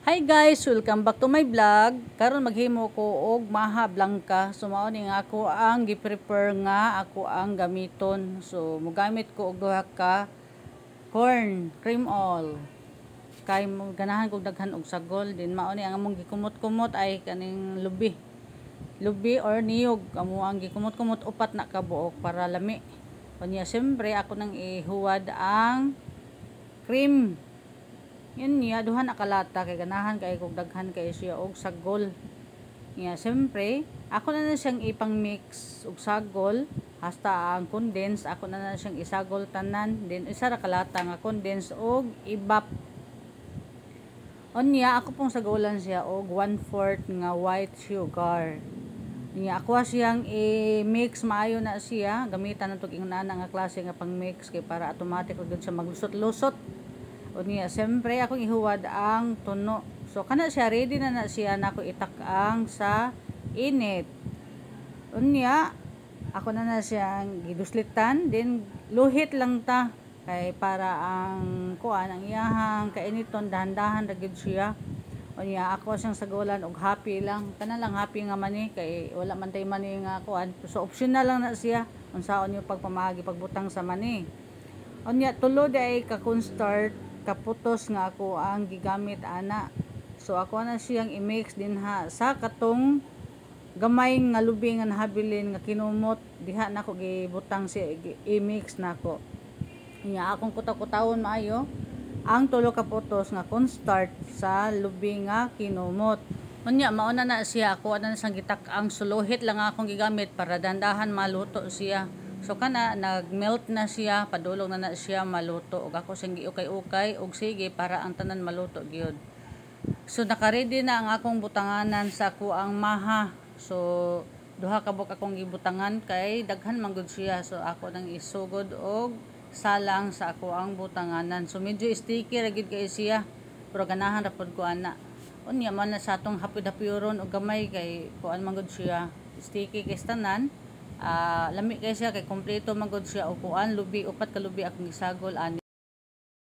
Hi guys, welcome back to my vlog. Karon maghimo ko og maha blanca. So mao ni nga ako ang gi-prepare nga ako ang gamiton. So mogamit ko og duha ka corn cream oil. Kay mo ganahan kog daghan og sagol din mao ni ang among gikumot-kumot ay kaning lubi. Lubi or niyog amo ang gikumot-kumot upat na ka buok para lami. Kunya siyempre ako nang ihuwad ang cream. Yun niya, duha na kalata kay ganahan kay kog daghan kay siya og sagol. Niya, siyempre, ako na siyang ipang mix og sagol hasta ang condense, ako na siyang isagol tanan, then isa ra kalata nga condense og ibap. Unya, ako pong sagolan siya og 1/4 nga white sugar. Niya, ako siyang i-mix maayo na siya, gamitan natog ingana nga klase nga pang mix kay para automatic ug siya maglusot-lusot. Unya, siyempre akong ihuwad ang tuno. So kana siya ready na siya nako itak-ang sa init. Unya, ako na siyang giduslitan, then luhit lang ta kay para ang kuan ang iyahang kainiton dahan-dahan ra gid siya. Unya, ako siyang sagolan og happy lang. Kana lang happy nga mani kay wala man tay mani nga kuan. So optional lang na siya unsaon yung pagpamagi pagbutang sa mani. Unya, tulo day ka cornstarch kaputos nga ako ang gigamit ana. So ako na siyang i-mix din ha sa katong gamay nga lubi nga nahabilin nga kinumot diha nako gibutang siya i-mix nako. Nya akong kuta-kutawon maayo ang tulo ka putos nga cornstarch sa lubi nga kinumot. Unya mao na siya ako na siyang gitak ang suluhit lang akong gigamit para dandahan maluto siya. So kana nag-melt na siya, padulong na siya maluto ug ako siyang giukay-ukay ug sige para ang tanan maluto gyud. So naka-ready na ang akong butanganan sa ako ang maha. So duha ka buok akong gibutangan kay daghan man gud siya. So ako nang isugod og salang sa ako ang butanganan. So medyo sticky ra gid kay siya. Pero ganahan ra pod ko ana. Unya man na sa atong hapid-hapyuron og gamay kay kuan man gud siya. Sticky kay tanan. Lami kay siya kay kompleto man gud siya og kuan lubi upat ka lubi akong gisagol ani.